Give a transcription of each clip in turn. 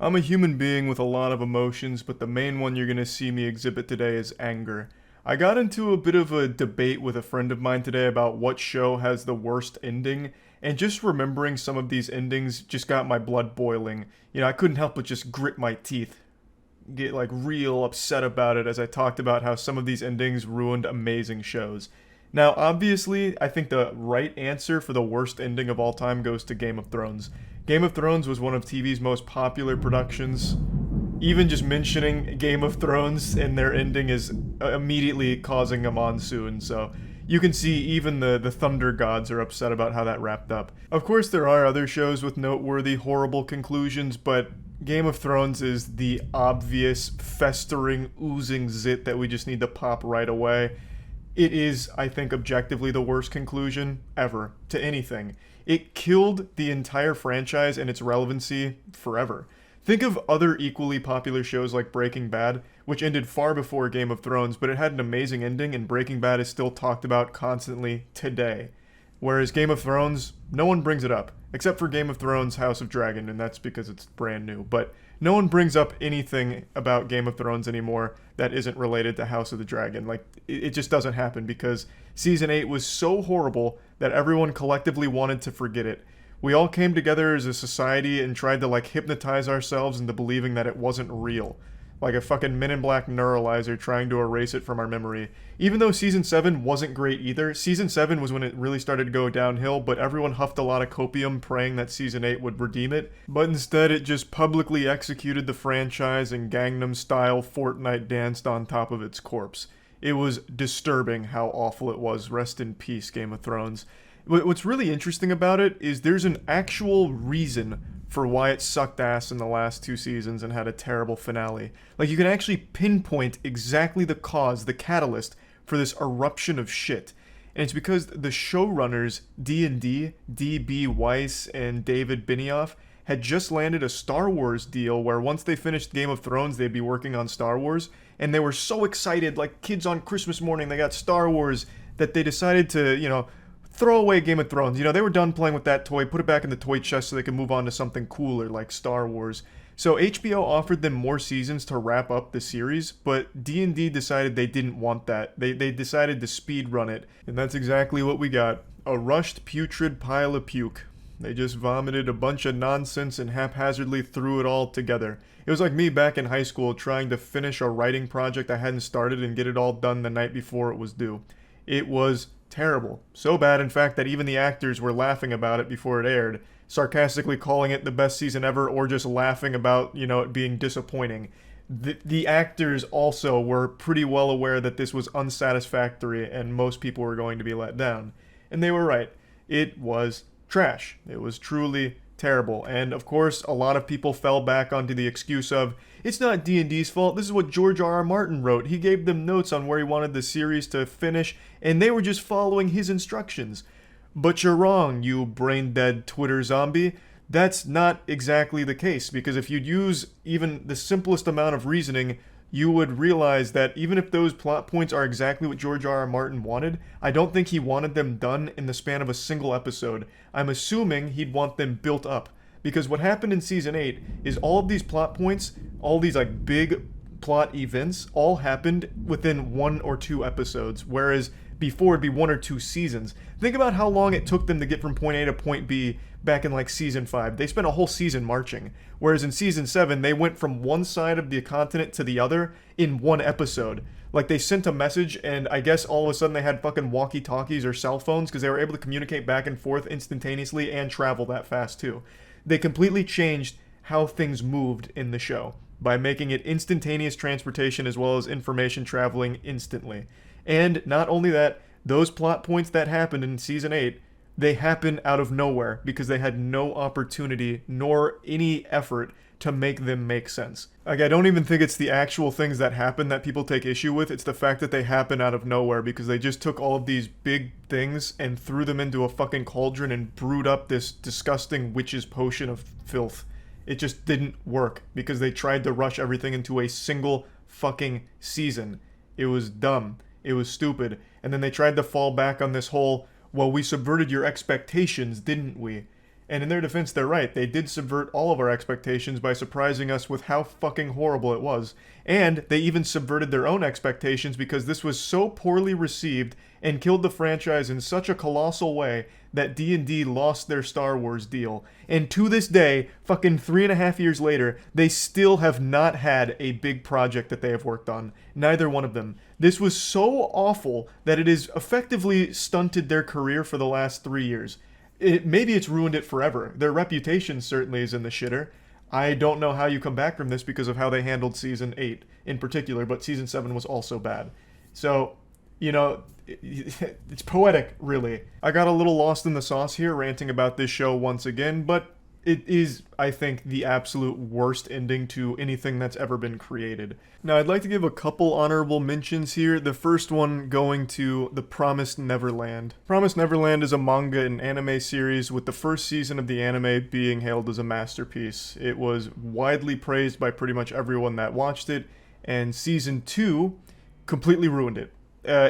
I'm a human being with a lot of emotions, but the main one you're gonna see me exhibit today is anger. I got into a bit of a debate with a friend of mine today about what show has the worst ending, and just remembering some of these endings just got my blood boiling. I couldn't help but just grit my teeth, get like real upset about it as I talked about how some of these endings ruined amazing shows. Now, obviously, I think the right answer for the worst ending of all time goes to Game of Thrones. Game of Thrones was one of TV's most popular productions. Even just mentioning Game of Thrones and their ending is immediately causing a monsoon, so you can see even the Thunder Gods are upset about how that wrapped up. Of course, there are other shows with noteworthy, horrible conclusions, but Game of Thrones is the obvious, festering, oozing zit that we just need to pop right away. It is, I think, objectively the worst conclusion ever to anything. It killed the entire franchise and its relevancy forever. Think of other equally popular shows like Breaking Bad, which ended far before Game of Thrones, but it had an amazing ending, and Breaking Bad is still talked about constantly today. Whereas Game of Thrones, no one brings it up, except for Game of Thrones House of Dragon, and that's because it's brand new. But no one brings up anything about Game of Thrones anymore that isn't related to House of the Dragon. Like, it just doesn't happen because Season 8 was so horrible that everyone collectively wanted to forget it. We all came together as a society and tried to, like, hypnotize ourselves into believing that it wasn't real. Like a fucking Men in Black neuralizer trying to erase it from our memory. Even though Season 7 wasn't great either, Season 7 was when it really started to go downhill, but everyone huffed a lot of copium praying that Season 8 would redeem it. But instead it just publicly executed the franchise and Gangnam Style Fortnite danced on top of its corpse. It was disturbing how awful it was. Rest in peace, Game of Thrones. What's really interesting about it is there's an actual reason for why it sucked ass in the last two seasons and had a terrible finale. Like, you can actually pinpoint exactly the cause, the catalyst for this eruption of shit. And it's because the showrunners, D&D, D.B. Weiss and David Benioff, had just landed a Star Wars deal where once they finished Game of Thrones, they'd be working on Star Wars. And they were so excited, like kids on Christmas morning, they got Star Wars, that they decided to, throw away Game of Thrones. They were done playing with that toy, put it back in the toy chest so they could move on to something cooler like Star Wars. So HBO offered them more seasons to wrap up the series, but D&D decided they didn't want that. They decided to speed run it, and that's exactly what we got. A rushed, putrid pile of puke. They just vomited a bunch of nonsense and haphazardly threw it all together. It was like me back in high school trying to finish a writing project I hadn't started and get it all done the night before it was due. It was terrible. So bad, in fact, that even the actors were laughing about it before it aired, sarcastically calling it the best season ever or just laughing about, it being disappointing. The actors also were pretty well aware that this was unsatisfactory and most people were going to be let down. And they were right. It was trash. It was truly terrible. And of course, a lot of people fell back onto the excuse of, it's not D&D's fault, this is what George R.R. Martin wrote. He gave them notes on where he wanted the series to finish, and they were just following his instructions. But you're wrong, you brain-dead Twitter zombie. That's not exactly the case, because if you'd use even the simplest amount of reasoning, you would realize that even if those plot points are exactly what George R.R. Martin wanted, I don't think he wanted them done in the span of a single episode. I'm assuming he'd want them built up. Because what happened in Season 8 is all of these plot points, all these like big plot events, all happened within 1 or 2 episodes, whereas before it'd be 1 or 2 seasons. Think about how long it took them to get from point A to point B back in like Season 5. They spent a whole season marching. Whereas in Season 7, they went from one side of the continent to the other in 1 episode. Like, they sent a message, and I guess all of a sudden they had fucking walkie-talkies or cell phones because they were able to communicate back and forth instantaneously and travel that fast too. They completely changed how things moved in the show by making it instantaneous transportation as well as information traveling instantly. And not only that, those plot points that happened in Season 8, they happened out of nowhere because they had no opportunity nor any effort to make them make sense. Like, I don't even think it's the actual things that happen that people take issue with. It's the fact that they happen out of nowhere because they just took all of these big things and threw them into a fucking cauldron and brewed up this disgusting witch's potion of filth. It just didn't work because they tried to rush everything into a single fucking season. It was dumb. It was stupid. And then they tried to fall back on this whole, well, we subverted your expectations, didn't we? And in their defense, they're right. They did subvert all of our expectations by surprising us with how fucking horrible it was. And they even subverted their own expectations because this was so poorly received and killed the franchise in such a colossal way that D&D lost their Star Wars deal. And to this day, fucking 3.5 years later, they still have not had a big project that they have worked on. Neither one of them. This was so awful that it has effectively stunted their career for the last 3 years. Maybe it's ruined it forever. Their reputation certainly is in the shitter. I don't know how you come back from this because of how they handled Season 8 in particular, but Season 7 was also bad. So, it's poetic, really. I got a little lost in the sauce here, ranting about this show once again, but it is, I think, the absolute worst ending to anything that's ever been created. Now, I'd like to give a couple honorable mentions here. The first one going to The Promised Neverland. Promised Neverland is a manga and anime series with the first season of the anime being hailed as a masterpiece. It was widely praised by pretty much everyone that watched it, and Season 2 completely ruined it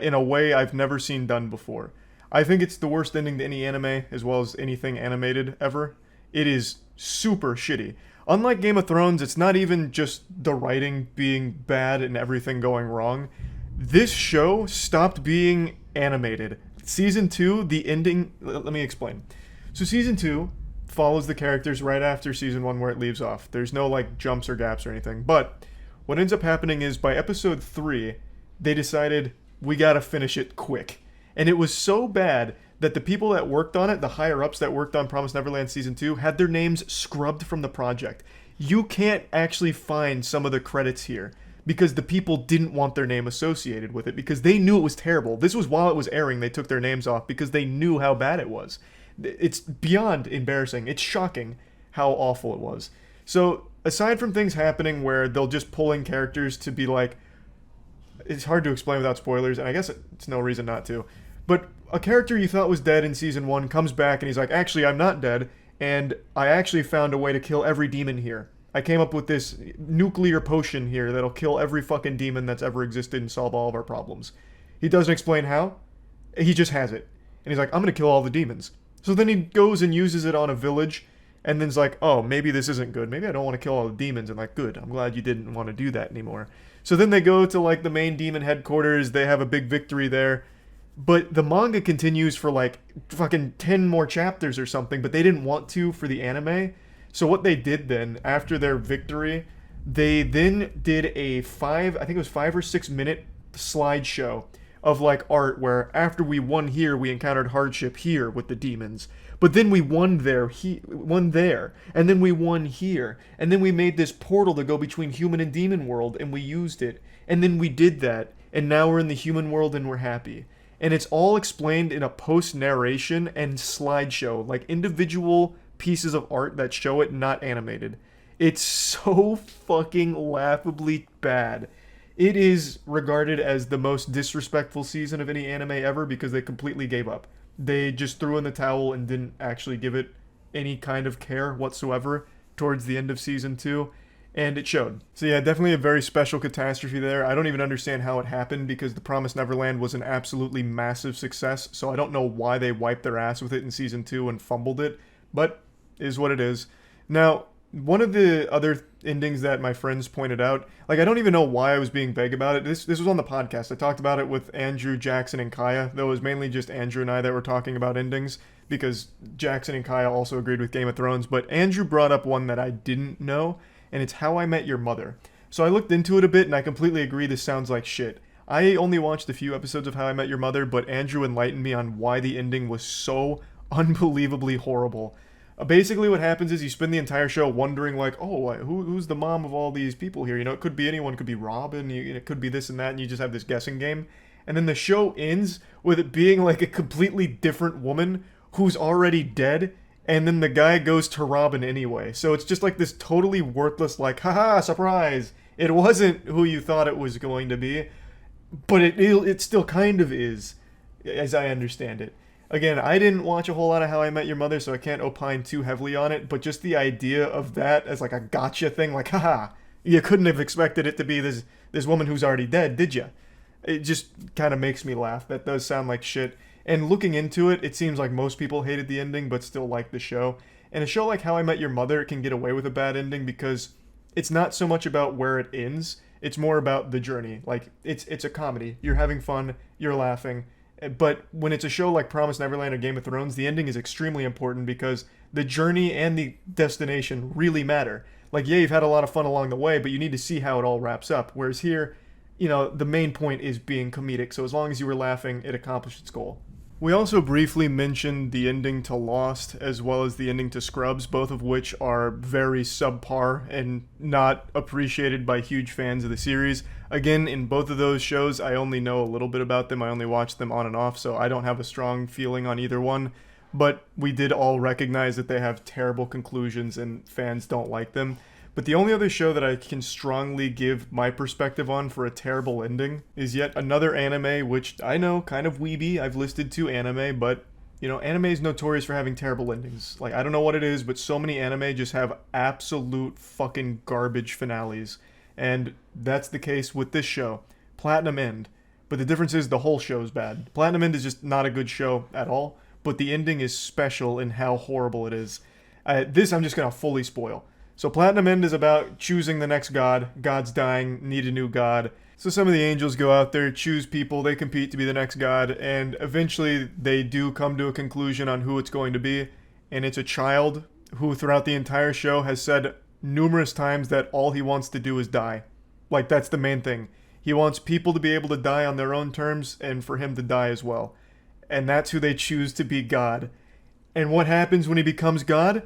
in a way I've never seen done before. I think it's the worst ending to any anime, as well as anything animated ever. It is super shitty. Unlike Game of Thrones, it's not even just the writing being bad and everything going wrong. This show stopped being animated. Season 2, the ending... Let me explain. So Season 2 follows the characters right after Season 1 where it leaves off. There's no, jumps or gaps or anything. But what ends up happening is by Episode 3, they decided, we gotta finish it quick. And it was so bad that the people that worked on it, the higher-ups that worked on Promised Neverland Season 2, had their names scrubbed from the project. You can't actually find some of the credits here because the people didn't want their name associated with it because they knew it was terrible. This was while it was airing, they took their names off because they knew how bad it was. It's beyond embarrassing. It's shocking how awful it was. So, aside from things happening where they'll just pull in characters to be like... It's hard to explain without spoilers, and I guess it's no reason not to. But a character you thought was dead in Season 1 comes back and he's like, actually, I'm not dead, and I actually found a way to kill every demon here. I came up with this nuclear potion here that'll kill every fucking demon that's ever existed and solve all of our problems. He doesn't explain how. He just has it. And he's like, I'm gonna kill all the demons. So then he goes and uses it on a village, and then's like, oh, maybe this isn't good. Maybe I don't want to kill all the demons. And like, good, I'm glad you didn't want to do that anymore. So then they go to, the main demon headquarters, they have a big victory there. But the manga continues for fucking 10 more chapters or something, but they didn't want to for the anime. So what they did then, after their victory, they then did a 5 or 6 minute slideshow of art where after we won here, we encountered hardship here with the demons. But then we won there, and then we won here, and then we made this portal to go between human and demon world, and we used it, and then we did that, and now we're in the human world and we're happy. And it's all explained in a post-narration and slideshow, individual pieces of art that show it, not animated. It's so fucking laughably bad. It is regarded as the most disrespectful season of any anime ever because they completely gave up. They just threw in the towel and didn't actually give it any kind of care whatsoever towards the end of Season 2. And it showed. So yeah, definitely a very special catastrophe there. I don't even understand how it happened because The Promised Neverland was an absolutely massive success, so I don't know why they wiped their ass with it in Season 2 and fumbled it, but it is what it is. Now, one of the other endings that my friends pointed out, I don't even know why I was being vague about it. This was on the podcast. I talked about it with Andrew, Jackson, and Kaya, though it was mainly just Andrew and I that were talking about endings because Jackson and Kaya also agreed with Game of Thrones, but Andrew brought up one that I didn't know, and it's How I Met Your Mother. So I looked into it a bit, and I completely agree this sounds like shit. I only watched a few episodes of How I Met Your Mother, but Andrew enlightened me on why the ending was so unbelievably horrible. Basically what happens is you spend the entire show wondering who's the mom of all these people here? It could be anyone, it could be Robin, it could be this and that, and you just have this guessing game. And then the show ends with it being a completely different woman who's already dead, and then the guy goes to Robin anyway. So it's just this totally worthless haha, surprise! It wasn't who you thought it was going to be, but it still kind of is, as I understand it. Again, I didn't watch a whole lot of How I Met Your Mother, so I can't opine too heavily on it, but just the idea of that as a gotcha thing, haha, you couldn't have expected it to be this woman who's already dead, did you? It just kind of makes me laugh. That does sound like shit. And looking into it, it seems like most people hated the ending, but still liked the show. And a show like How I Met Your Mother can get away with a bad ending because it's not so much about where it ends, it's more about the journey. Like it's a comedy. You're having fun, you're laughing. But when it's a show like Promise Neverland or Game of Thrones, the ending is extremely important because the journey and the destination really matter. Like, yeah, you've had a lot of fun along the way, but you need to see how it all wraps up. Whereas here, the main point is being comedic. So as long as you were laughing, it accomplished its goal. We also briefly mentioned the ending to Lost as well as the ending to Scrubs, both of which are very subpar and not appreciated by huge fans of the series. Again, in both of those shows, I only know a little bit about them. I only watch them on and off, so I don't have a strong feeling on either one. But we did all recognize that they have terrible conclusions and fans don't like them. But the only other show that I can strongly give my perspective on for a terrible ending is yet another anime, which I know, kind of weeby. I've listed 2 anime, but, anime is notorious for having terrible endings. Like, I don't know what it is, but so many anime just have absolute fucking garbage finales. And that's the case with this show, Platinum End. But the difference is the whole show's bad. Platinum End is just not a good show at all, but the ending is special in how horrible it is. This I'm just going to fully spoil. So Platinum End is about choosing the next god. God's dying, need a new god. So some of the angels go out there, choose people, they compete to be the next god, and eventually they do come to a conclusion on who it's going to be. And it's a child who throughout the entire show has said numerous times that all he wants to do is die. Like, that's the main thing. He wants people to be able to die on their own terms and for him to die as well. And that's who they choose to be God. And what happens when he becomes God?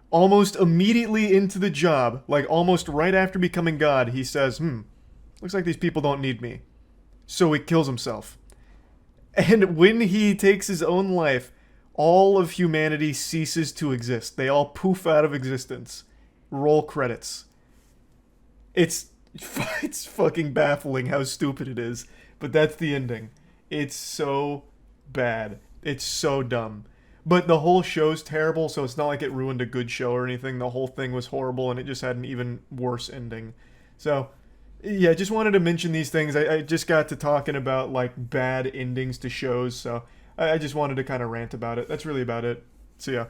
Almost immediately into the job, like almost right after becoming God, he says, looks like these people don't need me. So he kills himself. And when he takes his own life, all of humanity ceases to exist. They all poof out of existence. Roll credits. It's fucking baffling how stupid it is, but that's the ending. It's so bad. It's so dumb. But the whole show's terrible, so it's not like it ruined a good show or anything. The whole thing was horrible, and it just had an even worse ending. So, yeah, just wanted to mention these things. I just got to talking about, like, bad endings to shows, so I just wanted to kind of rant about it. That's really about it. See ya.